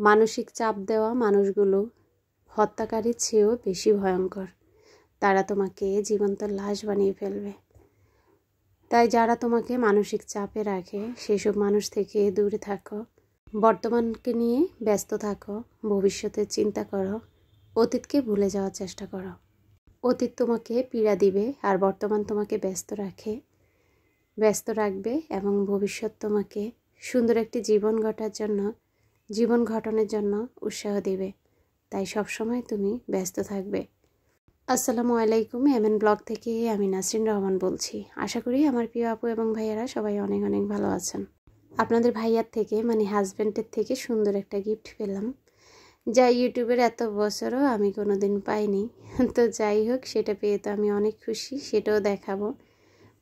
মানসিক চাপ দেওয়া মানুষগুলো হত্যাকারীর চেয়েও বেশি ভয়ঙ্কর। তারা তোমাকে জীবন্ত লাশ বানিয়ে ফেলবে। তাই যারা তোমাকে মানসিক চাপে রাখে সেসব মানুষ থেকে দূরে থাকো। বর্তমানকে নিয়ে ব্যস্ত থাকো, ভবিষ্যতের চিন্তা করো, অতীতকে ভুলে যাওয়ার চেষ্টা করো। অতীত তোমাকে পীড়া দিবে আর বর্তমান তোমাকে ব্যস্ত রাখবে এবং ভবিষ্যৎ তোমাকে সুন্দর একটি জীবন গঠনের জন্য উৎসাহ দিবে। তাই সবসময় তুমি ব্যস্ত থাকবে। আসসালামু আলাইকুম, এমএন ব্লগ থেকে আমি নাসরিন রহমান বলছি। আশা করি আমার প্রিয় আপু এবং ভাইয়ারা সবাই অনেক অনেক ভালো আছেন। আপনাদের ভাইয়ার থেকে হাজব্যান্ডের থেকে সুন্দর একটা গিফট পেলাম, যা ইউটিউবের এত বছরও আমি কোনোদিন পাইনি। তো যাই হোক, সেটা পেয়ে তো আমি অনেক খুশি, সেটাও দেখাবো।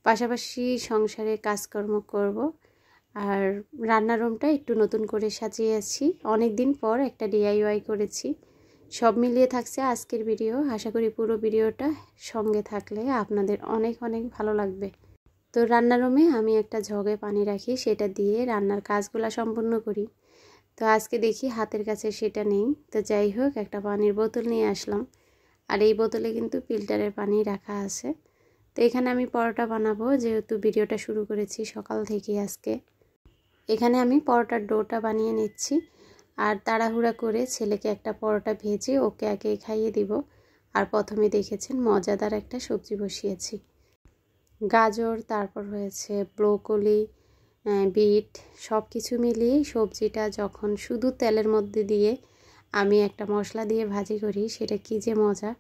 পাশাপাশি সংসারে কাজকর্ম করব আর রান্নার রুমটা একটু নতুন করে সাজিয়েছি। অনেক দিন পর একটা DIY করেছি। সব মিলিয়ে থাকছে আজকের ভিডিও। আশা করি পুরো ভিডিওটা সঙ্গে থাকলে আপনাদের অনেক অনেক ভালো লাগবে। তো রান্নার রুমে আমি একটা জগে পানি রাখি, সেটা দিয়ে রান্নার কাজগুলো সম্পূর্ণ করি। তো আজকে দেখি হাতের কাছে সেটা নেই। তো যাই হোক, একটা পানির বোতল নিয়ে আসলাম। আর এই বোতলে কিন্তু ফিল্টারের পানি রাখা আছে। তো এখানে আমি পরোটা বানাবো, যেহেতু ভিডিওটা শুরু করেছি সকাল থেকে আজকে। এখানে আমি পরোটার ডোটা বানিয়ে নিচ্ছি আর তাড়াহুড়া করে ছেলেকে একটা পরোটা ভেজে ওকে আগে খাইয়ে দিব। আর প্রথমে দেখেছেন মজাদার একটা সবজি বসিয়েছি, গাজর, তারপর হয়েছে ব্রোকলি, বিট, সব কিছু মিলিয়ে সবজিটা যখন শুধু তেলের মধ্যে দিয়ে আমি একটা মশলা দিয়ে ভাজি করি, সেটা কি যে মজা।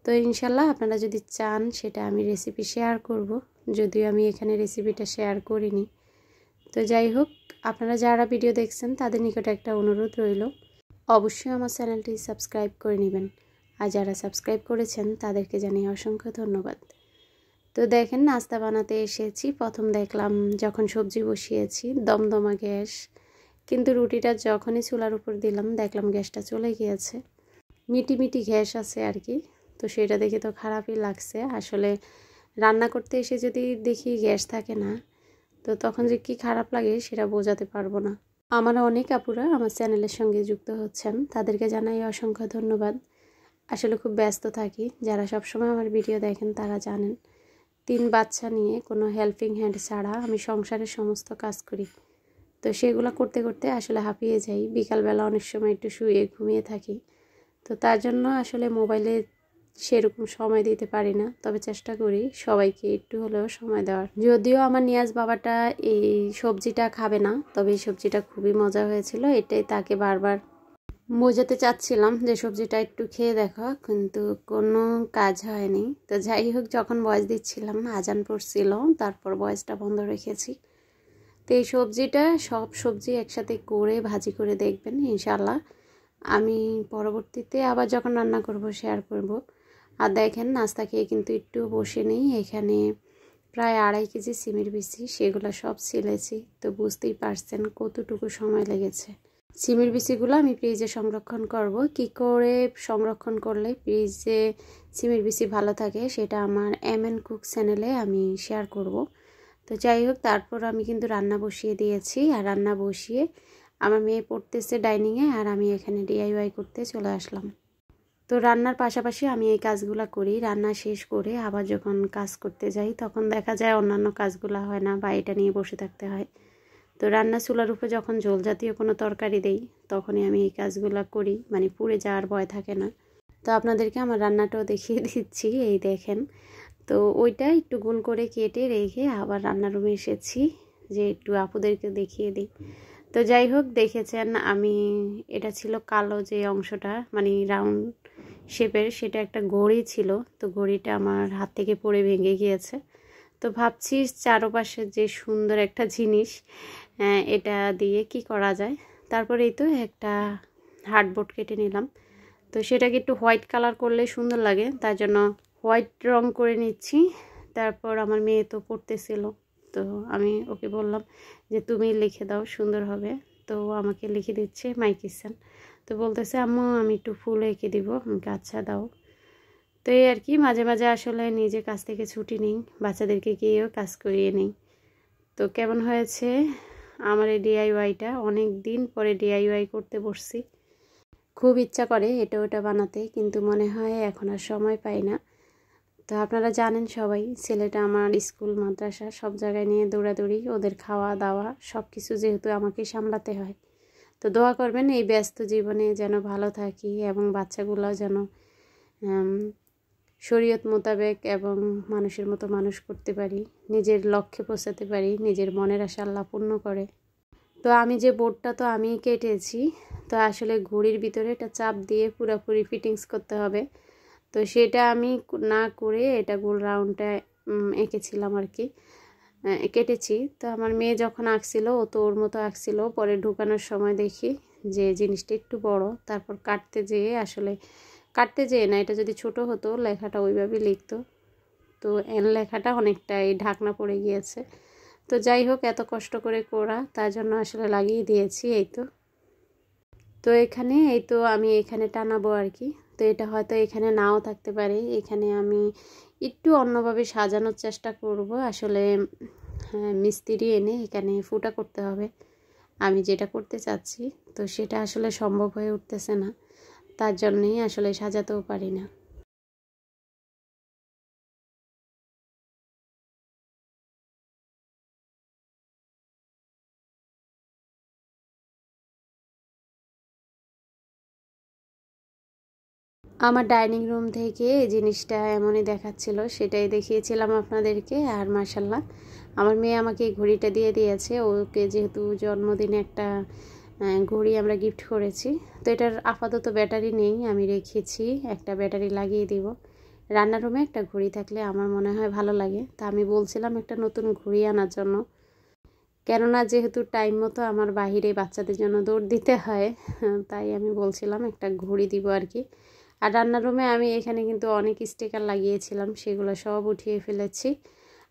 তো ইনশাল্লাহ আপনারা যদি চান সেটা আমি রেসিপি শেয়ার করব, যদিও আমি এখানে রেসিপিটা শেয়ার করিনি। তো যাই হোক, আপনারা যারা ভিডিও দেখছেন তাদের নিকটে একটা অনুরোধ রইল, অবশ্যই আমার চ্যানেলটি সাবস্ক্রাইব করে নেবেন। আর যারা সাবস্ক্রাইব করেছেন তাদেরকে জানিয়ে অসংখ্য ধন্যবাদ। তো দেখেন, নাস্তা বানাতে এসেছি। প্রথম দেখলাম যখন সবজি বসিয়েছি দমদমা গ্যাস, কিন্তু রুটিটা যখনই চুলার উপর দিলাম দেখলাম গ্যাসটা চলে গিয়েছে। মিটি গ্যাস আছে আর কি। তো সেটা দেখে তো খারাপই লাগছে। আসলে রান্না করতে এসে যদি দেখি গ্যাস থাকে না, তো তখন যে কি খারাপ লাগে সেটা বোঝাতে পারবো না। আমার অনেক আপুরা আমার চ্যানেলের সঙ্গে যুক্ত হচ্ছেন, তাদেরকে জানাই অসংখ্য ধন্যবাদ। আসলে খুব ব্যস্ত থাকি, যারা সবসময় আমার ভিডিও দেখেন তারা জানেন 3 বাচ্চা নিয়ে কোনো হেল্পিং হ্যান্ড ছাড়া আমি সংসারের সমস্ত কাজ করি। তো সেগুলো করতে করতে আসলে হাঁপিয়ে যাই। বিকালবেলা অনেক সময় একটু শুয়ে ঘুমিয়ে থাকি। তো তার জন্য আসলে মোবাইলে সেরকম সময় দিতে পারি না, তবে চেষ্টা করি সবাইকে একটু হলেও সময় দেওয়ার। যদিও আমার নিয়াজ বাবাটা এই সবজিটা খাবে না, তবে এই সবজিটা খুবই মজা হয়েছিল। এটাই তাকে বারবার বোঝাতে চাচ্ছিলাম যে সবজিটা একটু খেয়ে দেখো, কিন্তু কোনো কাজ হয়নি। তো যাই হোক, যখন ভয়েস দিচ্ছিলাম আজান পড়ছিল, তারপর ভয়েসটা বন্ধ রেখেছি। তো এই সবজিটা সব সবজি একসাথে করে ভাজি করে দেখবেন ইনশাল্লাহ। আমি পরবর্তীতে আবার যখন রান্না করব শেয়ার করব। আর দেখেন, নাস্তা খেয়ে কিন্তু একটু বসে নেই। এখানে প্রায় 2.5 কেজি সিমের বিচি, সেগুলো সব ছিলেছি। তো বুঝতেই পারছেন কতটুকু সময় লেগেছে। সিমের বিচিগুলো আমি ফ্রিজে সংরক্ষণ করব। কি করে সংরক্ষণ করলে ফ্রিজে সিমের বিচি ভালো থাকে সেটা আমার এমএন কুক চ্যানেলে আমি শেয়ার করব। তো যাই হোক, তারপর আমি কিন্তু রান্না বসিয়ে দিয়েছি। আর রান্না বসিয়ে আমার মেয়ে পড়তেছে ডাইনিংয়ে, আর আমি এখানে DIY করতে চলে আসলাম। তো রান্নার পাশাপাশি আমি এই কাজগুলো করি। রান্না শেষ করে আবার যখন কাজ করতে যাই তখন দেখা যায় অন্যান্য কাজগুলো হয় না বা এটা নিয়ে বসে থাকতে হয়। তো রান্না চুলার উপরে যখন ঝোল জাতীয় কোনো তরকারি দেই তখনই আমি এই কাজগুলো করি, পুড়ে যাওয়ার ভয় থাকে না। তো আপনাদেরকে আমার রান্নাটাও দেখিয়ে দিচ্ছি, এই দেখেন। তো ওইটা একটু গোল করে কেটে রেখে আবার রান্নার রুমে এসেছি যে একটু আপুদেরকে দেখিয়ে দিই। তো যাই হোক, দেখেছেন আমি এটা ছিল কালো যে অংশটা রাউন্ড শেপের, সেটা একটা ঘড়ি ছিল। তো ঘড়িটা আমার হাত থেকে পড়ে ভেঙে গিয়েছে। তো ভাবছি চারপাশে যে সুন্দর একটা জিনিস, এটা দিয়ে কি করা যায়। তারপরে এই তো একটা হার্ডবোর্ড কেটে নিলাম। তো সেটাকে একটু হোয়াইট কালার করলে সুন্দর লাগে, তার জন্য হোয়াইট রং করে নিচ্ছি। তারপর আমার মেয়ে তো পড়তেছিল, তো আমি ওকে বললাম যে তুমি লিখে দাও, সুন্দর হবে। তো আমাকে লিখে দিচ্ছে মাই কিচেন। তো বলতেছে আম্মু আমি একটু ফুল এঁকে দিব। আমাকে আচ্ছা দাও। তো এই আর কি, মাঝে মাঝে আসলে নিজে কাজ থেকে ছুটি নিই, বাচ্চাদেরকে গিয়েও কাজ করিয়ে নিই। তো কেমন হয়েছে আমার এই ডিআইওয়াইটা অনেক দিন পরে ডিআইওয়াই করতে বসছি। খুব ইচ্ছা করে এটা ওটা বানাতে, কিন্তু মনে হয় এখন আর সময় পাই না। তো আপনারা জানেন সবাই, ছেলেটা আমার স্কুল মাদ্রাসা সব জায়গায় নিয়ে দৌড়াদৌড়ি, ওদের খাওয়া দাওয়া সব কিছু যেহেতু আমাকেই সামলাতে হয়। তো দোয়া করবেন এই ব্যস্ত জীবনে যেন ভালো থাকি এবং বাচ্চাগুলো যেন শরীয়ত মোতাবেক এবং মানুষের মতো মানুষ করতে পারি, নিজের লক্ষ্যে পৌঁছাতে পারি, নিজের মনের আশা আল্লাহ পূর্ণ করে। তো আমি যে বোর্ডটা তো আমি কেটেছি, তো আসলে ঘড়ির ভিতরে এটা চাপ দিয়ে পুরোপুরি ফিটিংস করতে হবে। তো সেটা আমি না করে এটা গোল রাউন্ডটা এঁকেছিলাম আর কি, কেটেছি। তো আমার মেয়ে যখন আঁকছিল ও তো ওর মতো আঁকছিল, পরে ঢুকানোর সময় দেখি যে জিনিসটা একটু বড়, তারপর কাটতে যেয়ে না, এটা যদি ছোট হতো লেখাটা ওইভাবেই লিখতো। তো এন লেখাটা অনেকটাই ঢাকনা পড়ে গিয়েছে। তো যাই হোক, এত কষ্ট করে করা, তার জন্য আসলে লাগিয়ে দিয়েছি। তো এখানে আমি এখানে টানাবো আর কি। তো এটা হয়তো এখানে নাও থাকতে পারে, এখানে আমি একটু অন্যভাবে সাজানোর চেষ্টা করব। আসলে মিস্ত্রি এনে এখানে ফুটা করতে হবে আমি যেটা করতে চাচ্ছি। তো সেটা আসলে সম্ভব হয়ে উঠতেছে না, তার জন্যই আসলে সাজাতেও পারি না। আমার ডাইনিং রুম থেকে এই জিনিসটা এমনই দেখাচ্ছিল, সেটাই দেখিয়েছিলাম আপনাদেরকে। আর মাশাল্লাহ আমার মেয়ে আমাকে এই ঘড়িটা দিয়ে দিয়েছে। ওকে যেহেতু জন্মদিনে একটা ঘড়ি আমরা গিফট করেছি, তো এটার আপাতত ব্যাটারি নেই, আমি রেখেছি, একটা ব্যাটারি লাগিয়ে দিব। রান্নার রুমে একটা ঘড়ি থাকলে আমার মনে হয় ভালো লাগে। তা আমি বলছিলাম একটা নতুন ঘড়ি আনার জন্য, কেননা যেহেতু টাইম মতো আমার বাহিরে বাচ্চাদের জন্য দৌড় দিতে হয়, তাই আমি বলছিলাম একটা ঘড়ি দিব আর কি। আর রান্নার রুমে আমি এখানে কিন্তু অনেক স্টিকার লাগিয়েছিলাম, সেগুলো সব উঠিয়ে ফেলেছি।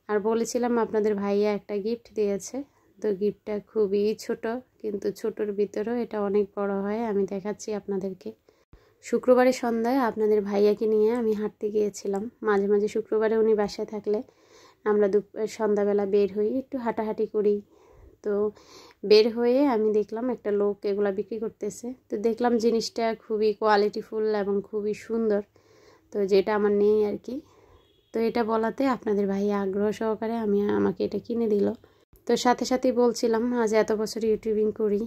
আর বলেছিলাম আপনাদের ভাইয়া একটা গিফট দিয়েছে। তো গিফটটা খুবই ছোট, কিন্তু ছোটোর ভিতরেও এটা অনেক বড় হয়। আমি দেখাচ্ছি আপনাদেরকে। শুক্রবারে সন্ধ্যায় আপনাদের ভাইয়াকে নিয়ে আমি হাঁটতে গিয়েছিলাম। মাঝে মাঝে শুক্রবারে উনি বাসায় থাকলে আমরা সন্ধ্যাবেলা বের হই, একটু হাঁটাহাঁটি করি। তো বের হয়ে আমি দেখলাম একটা লোক এগুলা বিক্রি করতেছে। তো দেখলাম জিনিসটা খুবই কোয়ালিটিফুল এবং খুবই সুন্দর, তো যেটা আমার নেই আর কি। তো এটা বলাতে আপনাদের ভাইয়া আগ্রহ সহকারে আমাকে এটা কিনে দিল। তো সাথে সাথেই বলছিলাম, আজ এত বছর ইউটিউবিং করি,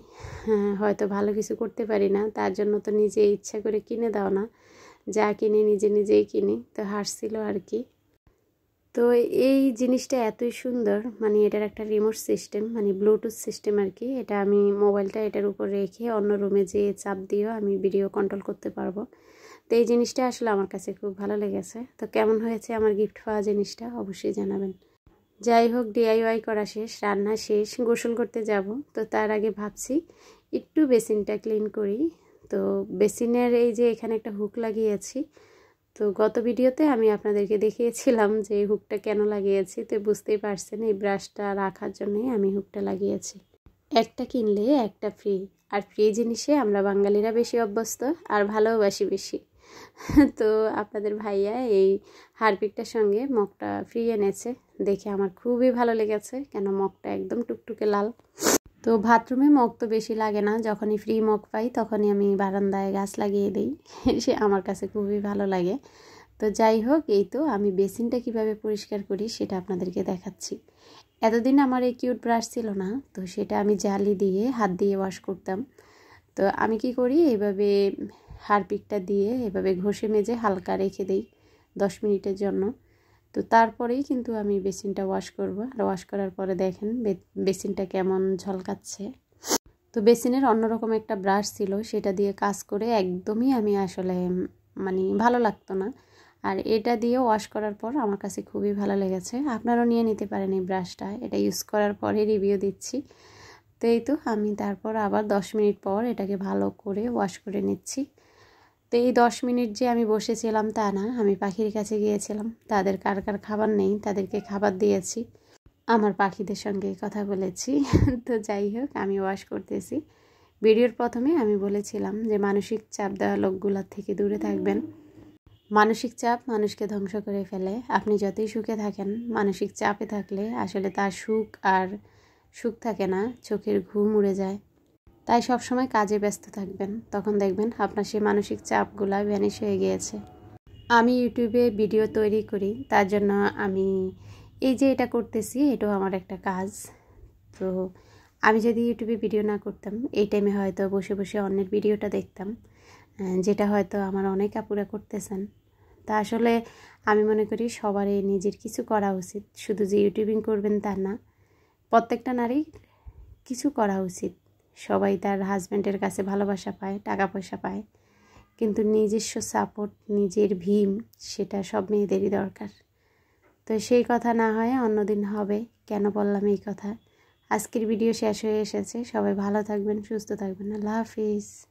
হয়তো ভালো কিছু করতে পারি না, তার জন্য তো নিজে ইচ্ছা করে কিনে দাও না, যা কিনি নিজেই কিনি। তো হাসছিল আর কি। তো এই জিনিসটা এতই সুন্দর, মানে এটার একটা রিমোট সিস্টেম, মানে ব্লুটুথ সিস্টেম আর কি। এটা আমি মোবাইলটা এটার উপর রেখে অন্য রুমে যেয়ে চাপ দিয়েও আমি ভিডিও কন্ট্রোল করতে পারবো। তো এই জিনিসটা আসলে আমার কাছে খুব ভালো লেগেছে। তো কেমন হয়েছে আমার গিফট পাওয়া জিনিসটা অবশ্যই জানাবেন। যাই হোক, ডিআইওয়াই করা শেষ, রান্না শেষ, গোসল করতে যাব। তো তার আগে ভাবছি একটু বেসিনটা ক্লিন করি। তো বেসিনের এই যে এখানে একটা হুক লাগিয়েছি, তো গত ভিডিওতে আমি আপনাদেরকে দেখিয়েছিলাম যে এই হুকটা কেন লাগিয়েছি। তো বুঝতেই পারছেন, এই ব্রাশটা রাখার জন্যই আমি হুকটা লাগিয়েছি। একটা কিনলে একটা ফ্রি, আর ফ্রি জিনিসে আমরা বাঙালিরা বেশি অভ্যস্ত আর ভালোবাসি বেশি। তো আপনাদের ভাইয়া এই হারপিকটার সঙ্গে মগটা ফ্রি এনেছে, দেখে আমার খুবই ভালো লেগেছে, কেন মগটা একদম টুকটুকে লাল। তো বাথরুমে মগ তো বেশি লাগে না, যখনই ফ্রি মগ পাই তখনই আমি বারান্দায় গাছ লাগিয়ে দিই। সে আমার কাছে খুবই ভালো লাগে। তো যাই হোক, এই তো আমি বেসিনটা কিভাবে পরিষ্কার করি সেটা আপনাদেরকে দেখাচ্ছি। এতদিন আমার এই কিউট ব্রাশ ছিল না, তো সেটা আমি জালি দিয়ে হাত দিয়ে ওয়াশ করতাম। তো আমি কি করি, এইভাবে হারপিকটা দিয়ে এভাবে ঘষে মেজে হালকা রেখে দিই 10 মিনিটের জন্য। তো তারপরেই কিন্তু আমি বেসিনটা ওয়াশ করব। আর ওয়াশ করার পরে দেখেন বেসিনটা কেমন ঝলকাচ্ছে। তো বেসিনের অন্যরকম একটা ব্রাশ ছিল, সেটা দিয়ে কাজ করে একদমই আমি আসলে মানে ভালো লাগতো না। আর এটা দিয়ে ওয়াশ করার পর আমার কাছে খুবই ভালো লেগেছে। আপনারাও নিয়ে নিতে পারেন এই ব্রাশটা, এটা ইউজ করার পরে রিভিউ দিচ্ছি। তো এই তো আমি তারপর আবার 10 মিনিট পর এটাকে ভালো করে ওয়াশ করে নিচ্ছি। তো এই 10 মিনিট যে আমি বসেছিলাম তা না, আমি পাখির কাছে গিয়েছিলাম। তাদের কার কার খাবার নেই তাদেরকে খাবার দিয়েছি, আমার পাখিদের সঙ্গে কথা বলেছি। তো যাই হোক, আমি ওয়াশ করতেছি। ভিডিওর প্রথমে আমি বলেছিলাম যে মানসিক চাপ দেওয়া লোকগুলোর থেকে দূরে থাকবেন। মানসিক চাপ মানুষকে ধ্বংস করে ফেলে। আপনি যতই সুখে থাকেন, মানসিক চাপে থাকলে আসলে তার সুখ আর সুখ থাকে না, চোখের ঘুম উড়ে যায়। তাই সব সময় কাজে ব্যস্ত থাকবেন, তখন দেখবেন আপনার সেই মানসিক চাপগুলা ভ্যানিশ হয়ে গিয়েছে। আমি ইউটিউবে ভিডিও তৈরি করি, তার জন্য আমি এই যে এটা করতেছি, এটাও আমার একটা কাজ। তো আমি যদি ইউটিউবে ভিডিও না করতাম, এই টাইমে হয়তো বসে বসে অন্যের ভিডিওটা দেখতাম, যেটা হয়তো আমার অনেক আপুরা করতেছেন। তা আসলে আমি মনে করি সবারই নিজের কিছু করা উচিত, শুধু যে ইউটিউবিং করবেন তা না, প্রত্যেকটা নারী কিছু করা উচিত। সবাই তার হাজব্যান্ডের কাছে ভালোবাসা পায়, টাকা পয়সা পায়, কিন্তু নিজস্ব সাপোর্ট, নিজের ভীম, সেটা সব মেয়েদেরই দরকার। তো সেই কথা না হয় অন্যদিন হবে। কেন বললাম এই কথা? আজকের ভিডিও শেষ হয়ে এসেছে। সবাই ভালো থাকবেন, সুস্থ থাকবেন। আল্লাহ হাফিজ।